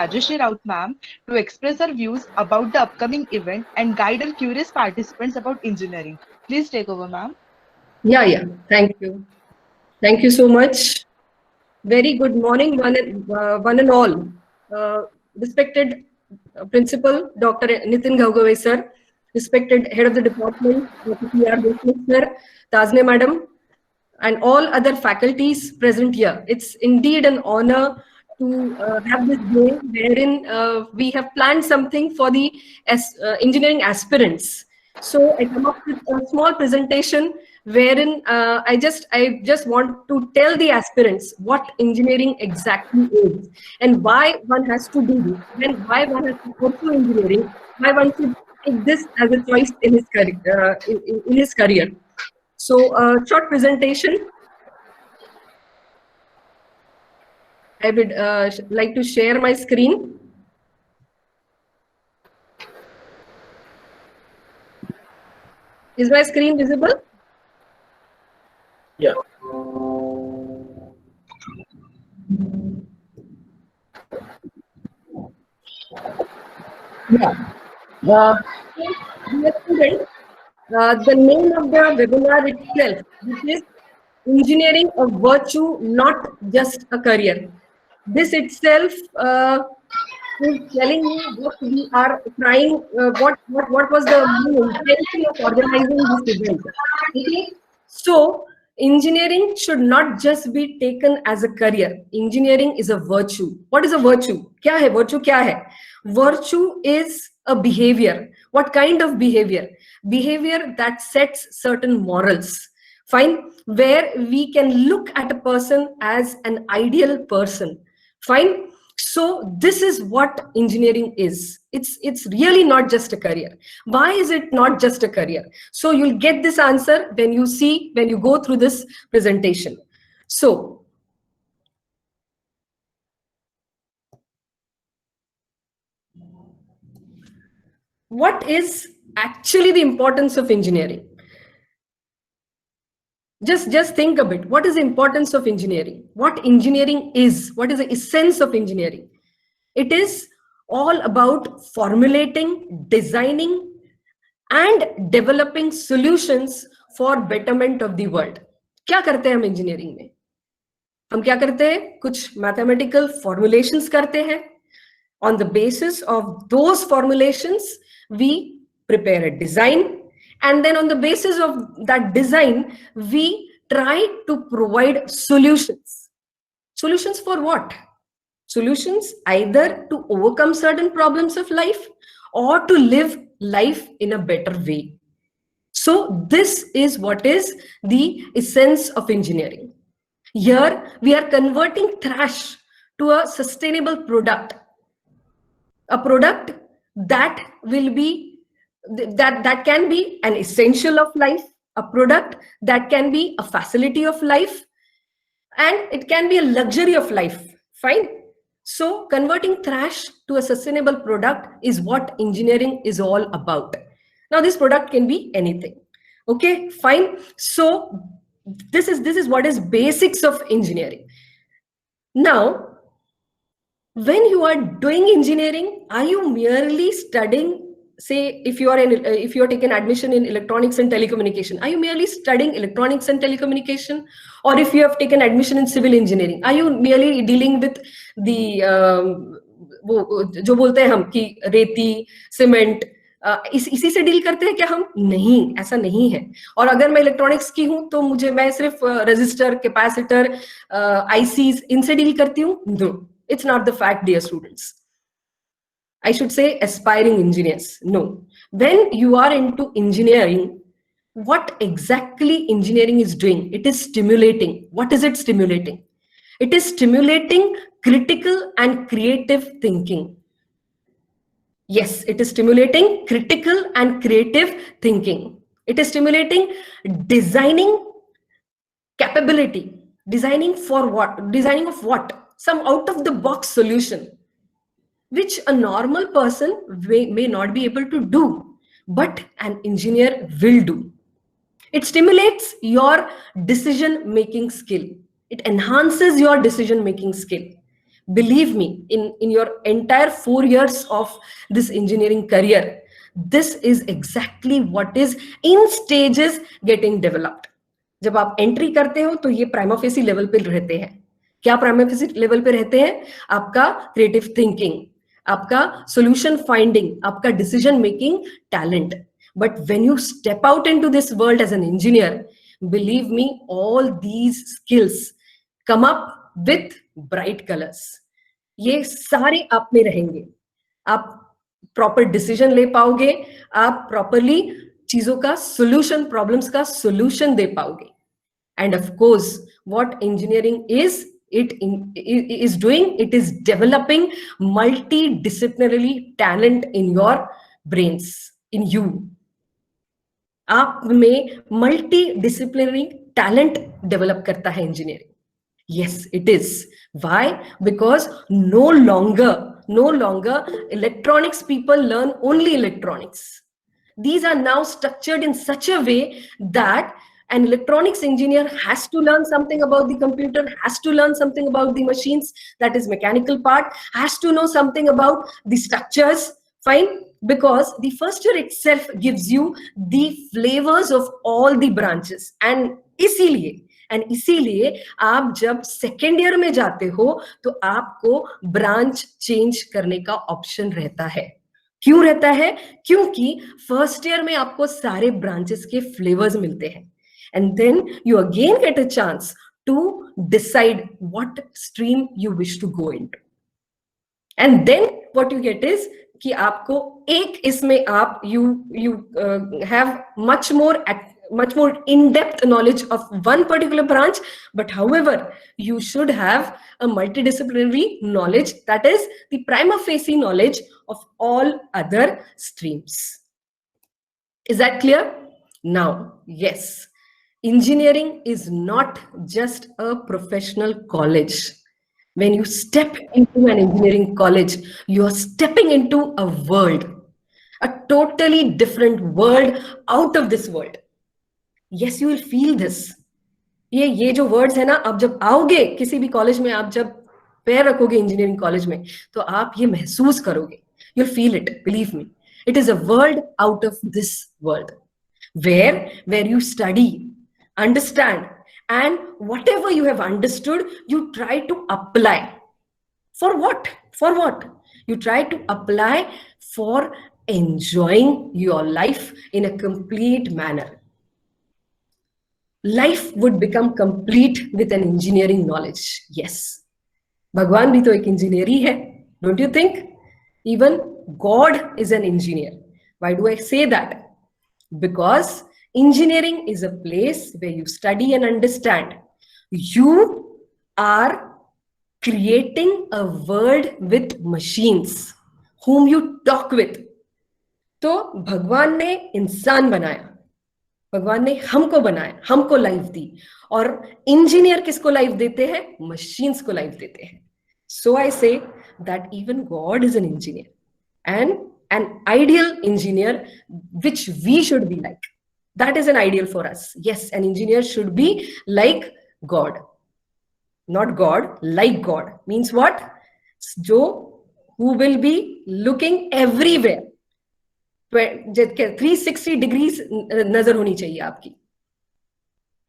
Rajeshri Raut ma'am to express her views about the upcoming event and guide our curious participants about engineering. Please take over, ma'am. Yeah. Thank you. Thank you so much. Very good morning, one and all. Respected Principal Dr. Nitin Gaugaway sir, respected Head of the Department, Dr. P.R. Deshmukh sir, Tazne madam, and all other faculties present here. It's indeed an honor to have this day wherein we have planned something for the engineering aspirants. So I come up with a small presentation wherein I just want to tell the aspirants what engineering exactly is and why one has to do this and why one has to pursue engineering, why one should take this as a choice in his career. In his career. So, short presentation. I would like to share my screen. Is my screen visible? Yeah. Yeah. Dear students, the name of the webinar itself, which is Engineering a Virtue, Not Just a Career. This itself is telling you what we are trying, what was the main intention of organizing this event. Okay? So, engineering should not just be taken as a career. Engineering is a virtue. What is a virtue? क्या है? Virtue क्या है? Virtue is a behavior. What kind of behavior? Behavior that sets certain morals. Fine. Where we can look at a person as an ideal person. Fine. So this is what engineering is. It's really not just a career. Why is it not just a career? So you'll get this answer when you go through this presentation. So what is actually the importance of engineering? Just think a bit. What is the importance of engineering? What engineering is? What is the essence of engineering? It is all about formulating, designing, and developing solutions for betterment of the world. क्या करते हैं हम engineering में? हम क्या करते हैं? कुछ mathematical formulations करते हैं. On the basis of those formulations, we prepare a design. And then on the basis of that design, we try to provide solutions. Solutions for what? Solutions either to overcome certain problems of life or to live life in a better way. So this is what is the essence of engineering. Here we are converting trash to a sustainable product. A product that will be that can be an essential of life, a product that can be a facility of life, and it can be a luxury of life. Fine. So converting trash to a sustainable product is what engineering is all about. Now this product can be anything. Okay, fine. So this is what is basics of engineering. Now, when you are doing engineering, are you merely studying, say if you are taking admission in electronics and telecommunication, are you merely studying electronics and telecommunication? Or if you have taken admission in civil engineering, are you merely dealing with the वो जो बोलते हैं हम कि रेती, cement, इसी से deal करते हैं क्या हम? नहीं, ऐसा नहीं है. और अगर मैं इलेक्ट्रॉनिक्स की हूं तो मैं सिर्फ रेजिस्टर, कैपेसिटर, आईसीज इनसे डील करती हूं? No, it's not the fact, dear students. I should say aspiring engineers. No. When you are into engineering, what exactly engineering is doing? It is stimulating. What is it stimulating? It is stimulating critical and creative thinking. Yes, it is stimulating critical and creative thinking. It is stimulating designing capability. Designing for what? Designing of what? Some out of the box solution, which a normal person may not be able to do, but an engineer will do. It stimulates your decision making skill. It enhances your decision making skill. believe me, in your entire 4 years of this engineering career, this is exactly what is in stages getting developed. जब आप entry करते हो तो ये prima facie level पे रहते हैं. क्या प्राइमा फेसी लेवल पे रहते हैं? आपका क्रिएटिव थिंकिंग, आपका सॉल्यूशन फाइंडिंग, आपका decision making talent. But when you step out into this world as an engineer, believe me, all these skills come up with bright colors. ये सारे आप में रहेंगे. आप प्रॉपर डिसीजन ले पाओगे, आप प्रॉपरली चीजों का सॉल्यूशन, प्रॉब्लम्स का सॉल्यूशन दे पाओगे. End of course what engineering is is doing, it is developing multidisciplinary talent in your brains, in you. आप में मल्टी डिसिप्लिनरी टैलेंट डेवलप करता है engineering. Yes, it is. Why? Because no longer electronics people learn only electronics. These are now structured in such a way that an electronics engineer has to learn something about the computer, has to learn something about the machines, that is mechanical part, has to know something about the structures. Fine, because the first year itself gives you the flavors of all the branches. And इसीलिए आप जब second year में जाते हो तो आपको branch change करने का ऑप्शन रहता है. क्यों रहता है? क्योंकि फर्स्ट ईयर में आपको सारे ब्रांचेस के फ्लेवर्स मिलते हैं. And then you again get a chance to decide what stream you wish to go into. And then what you get is कि आपको एक इसमें आप you have much more in-depth knowledge of one particular branch, but however you should have a multidisciplinary knowledge, that is the prima facie knowledge of all other streams. Is that clear? Now, yes, engineering is not just a professional college. When you step into an engineering college, you are stepping into a world, a totally different world, out of this world. Yes, you will feel this. ये जो words है ना, आप जब आओगे किसी भी college में, आप जब पैर रखोगे इंजीनियरिंग कॉलेज में, तो आप ये महसूस करोगे. You'll feel it, believe me. It is a world out of this world, where you study, understand, and whatever you have understood, you try to apply. For what? For what? You try to apply for enjoying your life in a complete manner. Life would become complete with an engineering knowledge. Yes. भगवान भी तो एक engineer ही है. Don't you think? Even God is an engineer. Why do I say that? Because engineering is a place where you study and understand. You are creating a world with machines whom you talk with. तो भगवान ने इंसान बनाया, भगवान ने हमको बनाया, हमको लाइफ दी. और इंजीनियर किसको लाइफ देते हैं? मशीन्स को लाइफ देते हैं. So I say that even God is an engineer, and an ideal engineer which we should be like. That is an ideal for us. Yes, an engineer should be like God. Not God, like God. Means what? Who will be looking everywhere. 360 degrees नजर होनी चाहिए आपकी.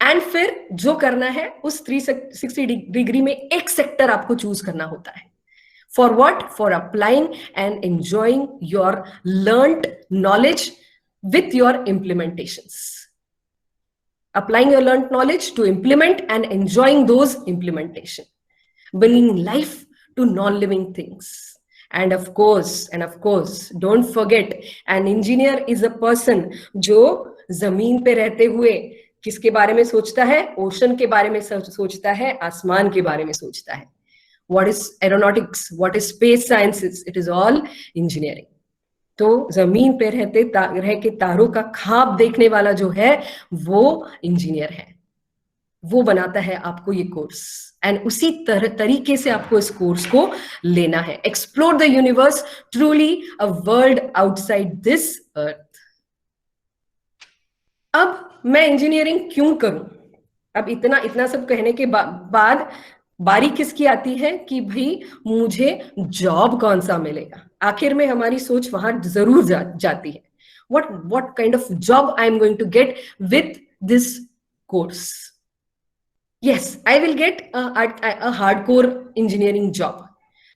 And फिर जो करना है उस 360 degree में एक सेक्टर आपको चूज करना होता है. For what? For applying and enjoying your learnt knowledge with your implementations. Applying your learnt knowledge to implement and enjoying those implementation. Bringing life to non-living things. And of course, don't forget, an engineer is a person जो जमीन पे रहते हुए किसके बारे में सोचता है? ओशन के बारे में सोचता है, आसमान के बारे में सोचता है. What is aeronautics? What is space sciences? It is all engineering. तो जमीन पे रह के तारों का ख्वाब देखने वाला जो है वो इंजीनियर है. वो बनाता है आपको ये कोर्स, एंड उसी तरीके से आपको इस कोर्स को लेना है. Explore the universe, truly a world outside this earth. अब मैं इंजीनियरिंग क्यों करूं? अब इतना सब कहने के बाद बारी किसकी आती है कि भाई मुझे जॉब कौन सा मिलेगा, आखिर में हमारी सोच वहां जरूर जाती है. what kind of job I am going to get with this course. Yes, I will get a hardcore engineering job.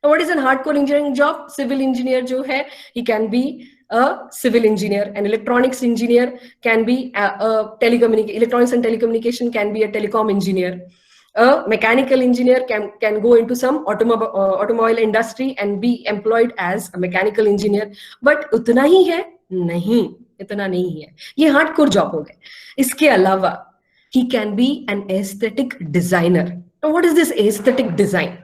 Now, what is a hardcore engineering job? Civil engineer jo hai, he can be a civil engineer. An electronics engineer can be electronics and telecommunication can be a telecom engineer. A mechanical engineer can go into some automobile industry and be employed as a mechanical engineer. But उतना ही है? नहीं, इतना नहीं है. ये hardcore job हो गए. इसके अलावा he can be an aesthetic designer. Now, what is this aesthetic design?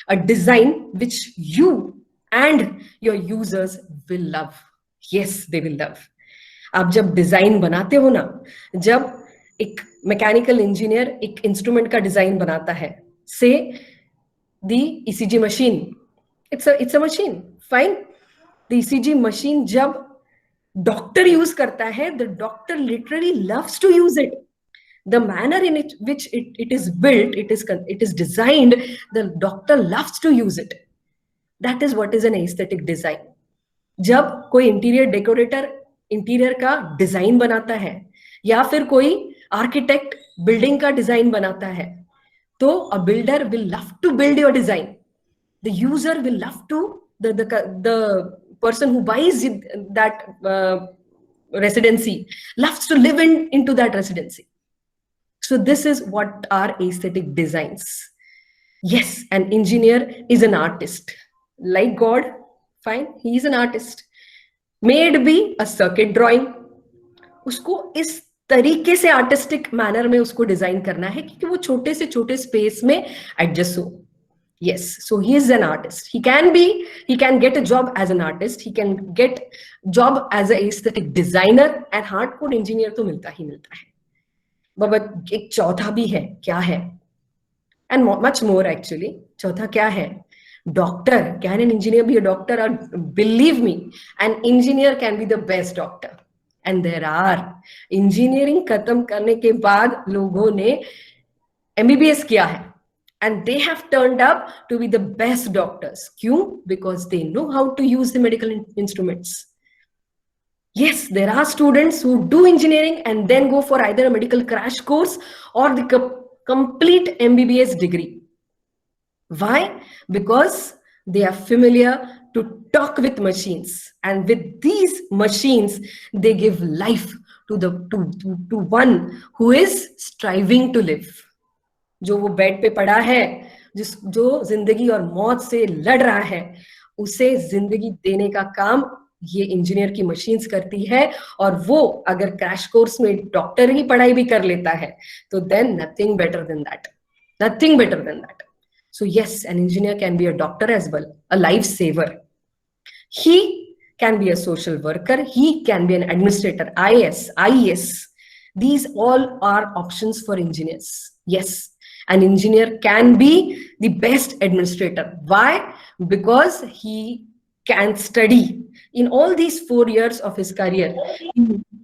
A design which you and your users will love. Yes, they will love. आप जब डिजाइन बनाते हो ना, जब एक मैकेनिकल इंजीनियर एक इंस्ट्रूमेंट का डिजाइन बनाता है, say the ECG machine, it's a machine, fine. The ECG machine जब डॉक्टर यूज करता है, the doctor literally loves to use it. The manner in which it is built, it is designed, the doctor loves to use it. That is what is an aesthetic design. जब कोई interior decorator interior का design बनाता है, या फिर कोई architect building का design बनाता है, तो a builder will love to build your design. The user will love to, the person who buys that residency loves to live into that residency. So this is what are aesthetic designs. Yes, an engineer is an artist. Like God, fine, he is an artist. May it be a circuit drawing. उसको इस तरीके से artistic manner में उसको design करना है कि वो छोटे से छोटे स्पेस में एडजस्ट हो. Yes, so he is an artist. He can get a job as an artist. He can get job as an aesthetic designer. And hardcore engineer तो मिलता ही मिलता है. But एक चौथा भी है, क्या है? And much more actually. चौथा क्या है? Doctor. Can an engineer be a doctor? Or believe me, an engineer can be the best doctor. And there are. Engineering खत्म करने के बाद लोगों ने MBBS किया है. And they have turned up to be the best doctors. क्यों? Because they know how to use the medical instruments. Yes, there are students who do engineering and then go for either a medical crash course or the complete MBBS degree. Why? Because they are familiar to talk with machines, and with these machines, they give life to one who is striving to live. जो वो bed पे पड़ा है, जो जिंदगी और मौत से लड़ रहा है, उसे जिंदगी देने का काम ये इंजीनियर की मशीन्स करती है. और वो अगर क्रैश कोर्स में डॉक्टर ही पढ़ाई भी कर लेता है, तो then nothing better than that, nothing better than that. So yes, an engineer can be a doctor as well, a life saver. He can be a social worker, he can be an administrator, IAS. These all are options for engineers. Yes, an engineer can be the best administrator. Why? Because he can study. In all these 4 years of his career,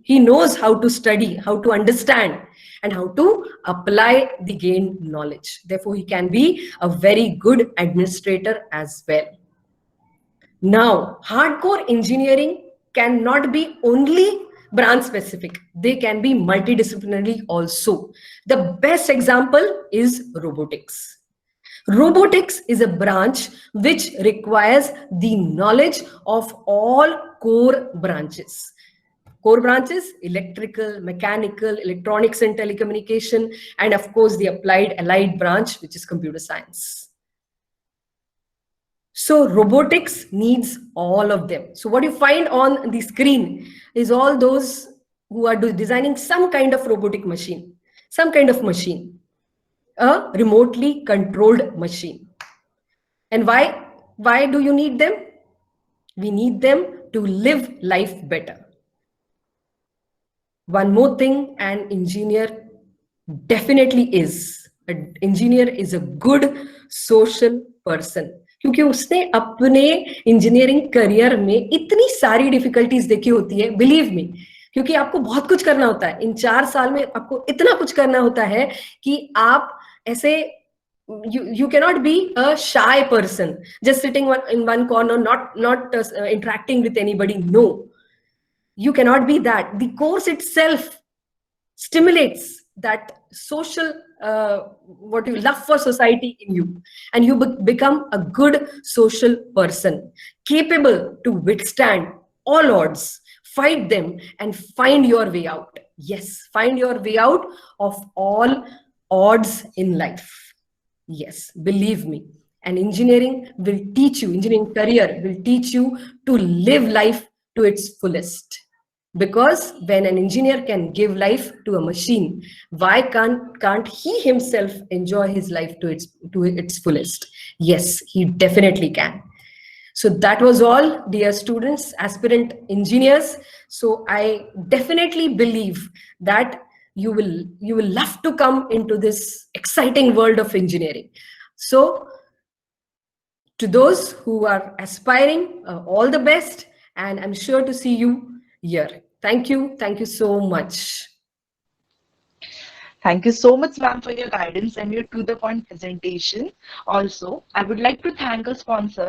he knows how to study, how to understand, and how to apply the gained knowledge. Therefore, he can be a very good administrator as well. Now, hardcore engineering cannot be only branch specific. They can be multidisciplinary also. The best example is robotics. Robotics is a branch which requires the knowledge of all core branches. Core branches: electrical, mechanical, electronics and telecommunication, and of course the allied branch, which is computer science. So robotics needs all of them. So what you find on the screen is all those who are designing some kind of robotic machine, some kind of machine. A remotely controlled machine. And why do you need them? We need them to live life better. One more thing, an engineer definitely is. An engineer is a good social person. क्योंकि उसने अपने engineering career में इतनी सारी difficulties देखी होती है, believe me. क्योंकि आपको बहुत कुछ करना होता है इन 4 साल में, आपको इतना कुछ करना होता है कि आप ऐसे you cannot be a shy person just sitting in one corner, not interacting with anybody. No, you cannot be that. The course itself stimulates that social what you love for society in you, and you become a good social person, capable to withstand all odds, fight them, and find your way out. Yes, find your way out of all odds in life. Yes, believe me. And engineering will teach you, engineering career will teach you to live life to its fullest. Because when an engineer can give life to a machine, why can't he himself enjoy his life to its fullest? Yes, he definitely can. So that was all, dear students, aspirant engineers. So I definitely believe that you will love to come into this exciting world of engineering. So to those who are aspiring, all the best, and I'm sure to see you here. Thank you so much. Thank you so much, ma'am, for your guidance and your to-the-point presentation. Also, I would like to thank our sponsor,